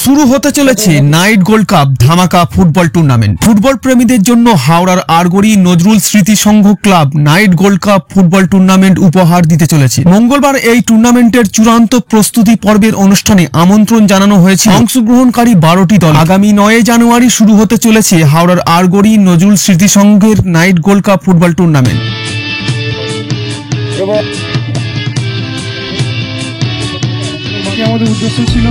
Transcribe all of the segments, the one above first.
শুরু হতে চলেছে নাইট গোল্ড কাপ ধামাকা ফুটবল টুর্নামেন্ট। ফুটবল প্রেমীদের জন্য হাওড়ার Argari Nazrul Smriti Sangha club night gold cup football tournament উপহার দিতে চলেছে। মঙ্গলবার এই টুর্নামেন্টের চূড়ান্ত প্রস্তুতি পর্বের অনুষ্ঠানে আমন্ত্রণ জানানো হয়েছে অংশগ্রহণকারী 12টি দল। আগামী 9 জানুয়ারি শুরু হতে চলেছে হাওড়ার আরগড়ি নজরুল স্মৃতি সংঘের night gold cup football tournament. আমাদের উদ্দেশ্য ছিল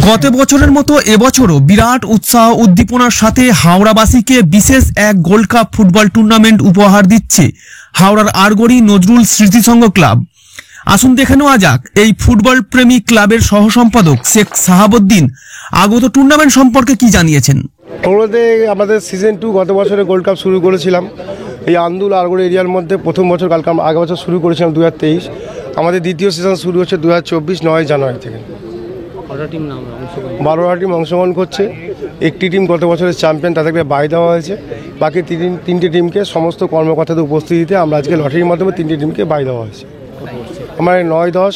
গত বছরের মতো এবছরও বিরাট উৎসাহ উদ্দীপনার সাথে হাওড়াবাসীকে বিশেষ এক গোল্ড কাপ ফুটবল টুর্নামেন্ট উপহার দিচ্ছে হাওড়ার আরগড়ি নজরুল স্মৃতি সংঘ ক্লাব। আসুন দেখে নেওয়া যাক এই ফুটবল প্রেমী ক্লাবের সহ সম্পাদক শেখ সাহাবুদ্দিন আগত টুর্নামেন্ট সম্পর্কে কি জানিয়েছেন। আমাদের সিজন 2 গত বছরে গোল্ড কাপ শুরু করেছিলাম এই আন্দুল আরগড়ি এরিয়ার মধ্যে। প্রথম বছর কালকে আগের বছর শুরু করেছিলাম 2023। আমাদের দ্বিতীয় সিজন শুরু হচ্ছে 2024 9 জানুয়ারি থেকে। 12টা টিম অংশগ্রহণ করছে। একটি টিম গত বছরের চ্যাম্পিয়ন, তাদেরকে বাই দেওয়া হয়েছে। বাকি তিনটি টিমকে সমস্ত কর্মকর্তাদের উপস্থিতিতে আমরা আজকে লটারির মাধ্যমে 3টি টিমকে বাই দেওয়া হয়েছে। আমার 9, 10,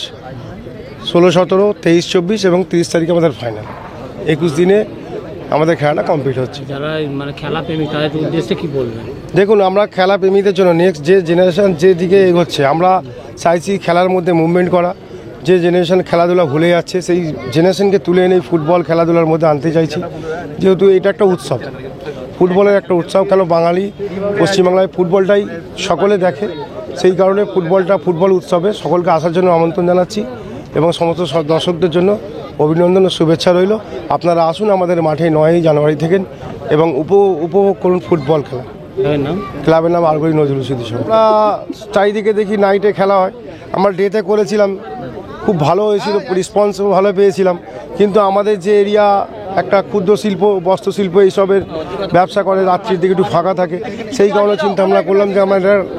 16, 17, 23, 24 এবং 30 তারিখে আমাদের ফাইনাল। 21 দিনে আমাদের খেলাটা কমপ্লিট হচ্ছে। যারা মানে খেলা প্রেমী তাদের উদ্দেশ্যে কি বলবেন? দেখুন, আমরা খেলা প্রেমীদের জন্য নেক্সট যে জেনারেশন যেদিকে এগোচ্ছে, আমরা চাইছি খেলার মধ্যে মুভমেন্ট করা। যে জেনারেশন খেলাধুলা ভুলে যাচ্ছে সেই জেনারেশনকে তুলে এনে ফুটবল খেলাধুলার মধ্যে আনতে চাইছি। যেহেতু এটা একটা উৎসব, ফুটবলের একটা উৎসব, কেন বাঙালি পশ্চিমবাংলায় ফুটবলটাই সকলে দেখে, সেই কারণে ফুটবল উৎসবে সকলকে আসার জন্য আমন্ত্রণ জানাচ্ছি এবং সমস্ত দর্শকদের জন্য অভিনন্দন ও শুভেচ্ছা রইল। আপনারা আসুন আমাদের মাঠে 9 জানুয়ারি থেকে এবং উপভোগ করুন ফুটবল খেলা। ক্লাবের নাম আরগড়ি নজরুল স্মৃতি সংঘ। আমরা চারিদিকে দেখি নাইটে খেলা হয়, আমরা ডেতে করেছিলাম, খুব ভালো হয়েছিল, রেসপন্সও ভালো পেয়েছিলাম। কিন্তু আমাদের যে এরিয়া একটা ক্ষুদ্র শিল্প, বস্ত্রশিল্প এইসবের ব্যবসা করে, রাত্রির দিকে একটু ফাঁকা থাকে, সেই কারণে চিন্তা ভাবনা করলাম যে আমরা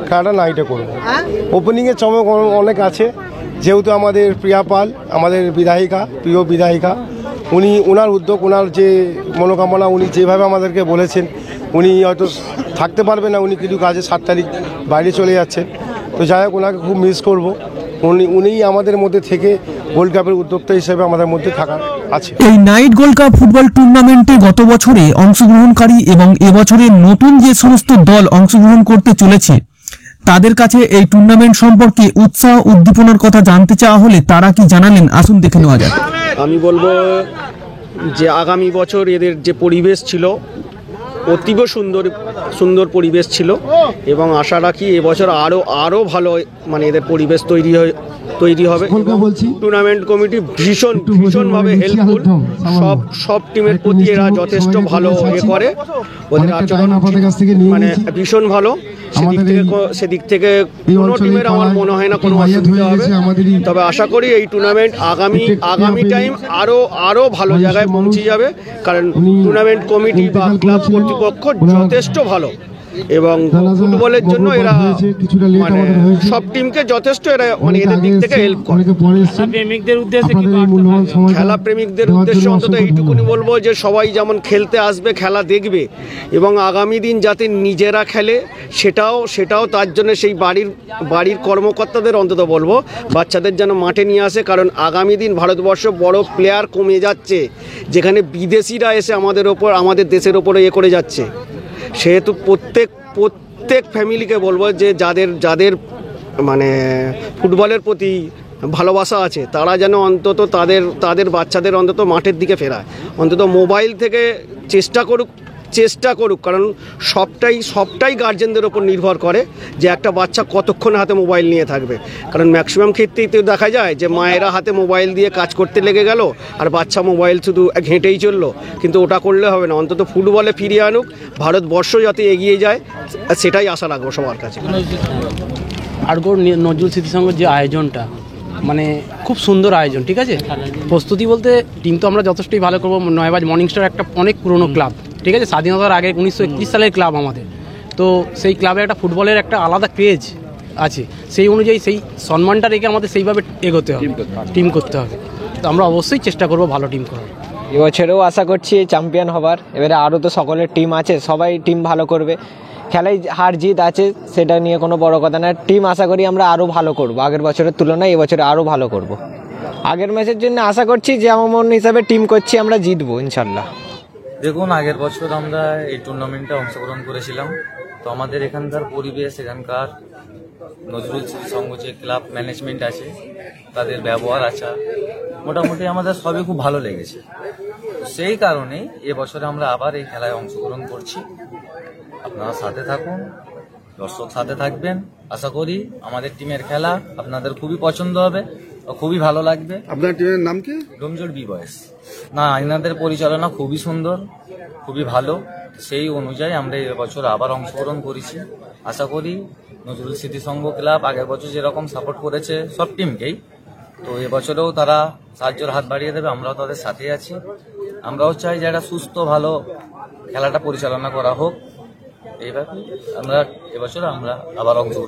খেলাটা নাইটে করব। ওপেনিংয়ের চমক অনেক আছে, যেহেতু আমাদের প্রিয়া পাল আমাদের প্রিয় বিধায়িকা, ওনার উদ্যোগ, ওনার যে মনোকামনা, উনি যেভাবে আমাদেরকে বলেছেন, উনি হয়তো থাকতে পারবেন না, উনি কিছু কাজে 7 তারিখ বাইরে চলে যাচ্ছেন। তো যাই হোক, ওনাকে খুব মিস করব। উনিই আমাদের মধ্যে থেকে গোল্ড কাপের উদ্যোক্তা হিসেবে আমাদের মধ্যে থাকা আছে। এই নাইট গোল্ড কাপ ফুটবল টুর্নামেন্টে গত বছরে অংশগ্রহণকারী এবং এবছরে নতুন যে সমস্ত দল অংশগ্রহণ করতে চলেছে তাদের কাছে এই টুর্নামেন্ট সম্পর্কে উৎসাহ উদ্দীপনার কথা জানতে চাওয়া হলে তারা কি জানালেন, আসুন দেখে নেওয়া যাক। আমি বলবো যে আগামী বছর এদের যে পরিবেশ ছিল অতীব সুন্দর পরিবেশ ছিল এবং আশা রাখি এবছর আরও ভালো মানে এদের পরিবেশ তৈরি হবে। টুর্নামেন্ট কমিটি ভীষণভাবে হেল্পফুল, সব টিমের প্রতি এরা যথেষ্ট ভালো করে, ওদের আচরণ মানে ভীষণ ভালো। সেদিক থেকে কোনো টিমের আমার মনে হয় না কোনো অসুবিধা হবে। তবে আশা করি এই টুর্নামেন্ট আগামী টাইম আরও ভালো জায়গায় পৌঁছে যাবে, কারণ টুর্নামেন্ট কমিটি বা ক্লাব কর্তৃপক্ষ যথেষ্ট ভালো এবং ফুটবলের জন্য এরা মানে সব টিমকে যথেষ্ট এরা মানে এদের দিক থেকে হেল্প করে। খেলা প্রেমিকদের উদ্দেশ্যে অন্তত এইটুকুনি বলবো যে সবাই যেমন খেলতে আসবে, খেলা দেখবে এবং আগামী দিন যাতে নিজেরা খেলে সেটাও তার জন্য সেই বাড়ির কর্মকর্তাদের অন্তত বলবো বাচ্চাদের যেন মাঠে নিয়ে আসে, কারণ আগামী দিন ভারতবর্ষ বড় প্লেয়ার কমে যাচ্ছে, যেখানে বিদেশিরা এসে আমাদের দেশের ওপরে করে যাচ্ছে। সেহেতু প্রত্যেক ফ্যামিলিকে বলবো যে যাদের মানে ফুটবলের প্রতি ভালোবাসা আছে তারা যেন অন্তত তাদের বাচ্চাদের অন্তত মাঠের দিকে ফেরায়, অন্তত মোবাইল থেকে চেষ্টা করুক, কারণ সবটাই গার্জেনদের ওপর নির্ভর করে যে একটা বাচ্চা কতক্ষণ হাতে মোবাইল নিয়ে থাকবে। কারণ ম্যাক্সিমাম ক্ষেত্রেই তো দেখা যায় যে মায়েরা হাতে মোবাইল দিয়ে কাজ করতে লেগে গেল আর বাচ্চা মোবাইল শুধু ঘেঁটেই চললো, কিন্তু ওটা করলে হবে না, অন্তত ফুটবলে ফিরিয়ে আনুক, ভারতবর্ষ যাতে এগিয়ে যায় সেটাই আশা রাখবো সবার কাছে। আরগড় নজরুল স্মৃতি সংঘের যে আয়োজনটা মানে খুব সুন্দর আয়োজন, ঠিক আছে। প্রস্তুতি বলতে টিম তো আমরা যথেষ্টই ভালো করবো। নয়বাজ মর্নিং স্টার একটা অনেক পুরনো ক্লাব, ঠিক আছে, স্বাধীনতার আগে 1931 সালের ক্লাব আমাদের। তো সেই ক্লাবে একটা ফুটবলের একটা আলাদা ক্রেজ আছে, সেই অনুযায়ী সেই সম্মানটা রেখে আমাদের সেইভাবে এগোতে হবে, টিম করতে হবে। তো আমরা অবশ্যই চেষ্টা করবো ভালো টিম করার। এবছরেও আশা করছি চ্যাম্পিয়ন হবার। এবারে আরও তো সকলের টিম আছে, সবাই টিম ভালো করবে খেলায় হার জিত আছে, সেটা নিয়ে কোনো বড় কথা না। টিম আশা করি আমরা আরও ভালো করব, আগের বছরের তুলনায় এবছরে আরও ভালো করব। আগের ম্যাচের জন্য আশা করছি যে যেমন হিসাবে টিম করছি আমরা জিতবো ইনশাল্লাহ। দেখুন, আগের বছর আমরা এই টুর্নামেন্টে অংশগ্রহণ করেছিলাম। তো আমাদের এখানকার পরিবেশ, এখানকার নজরুল স্মৃতি সংঘ যে ক্লাব ম্যানেজমেন্ট আছে, তাদের ব্যবহার আচার মোটামুটি আমাদের সবই খুব ভালো লেগেছে। সেই কারণেই এবছরে আমরা আবার এই খেলায় অংশগ্রহণ করছি। আপনারা সাথে থাকুন, দর্শক সাথে থাকবেন। আশা করি আমাদের টিমের খেলা আপনাদের খুবই পছন্দ হবে ও খুবই ভালো লাগবে। আপনার টিমের নাম কি? ডোমজোর বি বয়েস। না, এনাদের পরিচালনা খুবই সুন্দর, খুবই ভালো। সেই অনুযায়ী আমরা এবছর আবার অংশগ্রহণ করেছি। আশা করি নজরুল স্মৃতি সংঘ ক্লাব আগের বছর যেরকম সাপোর্ট করেছে সব টিমকেই, তো এবছরেও তারা সাহায্যের হাত বাড়িয়ে দেবে। আমরাও তাদের সাথে আছি। আমরাও চাই যে একটা সুস্থ ভালো খেলাটা পরিচালনা করা হোক। এইভাবে আমরা এবছর আবার অংশগ্রহণ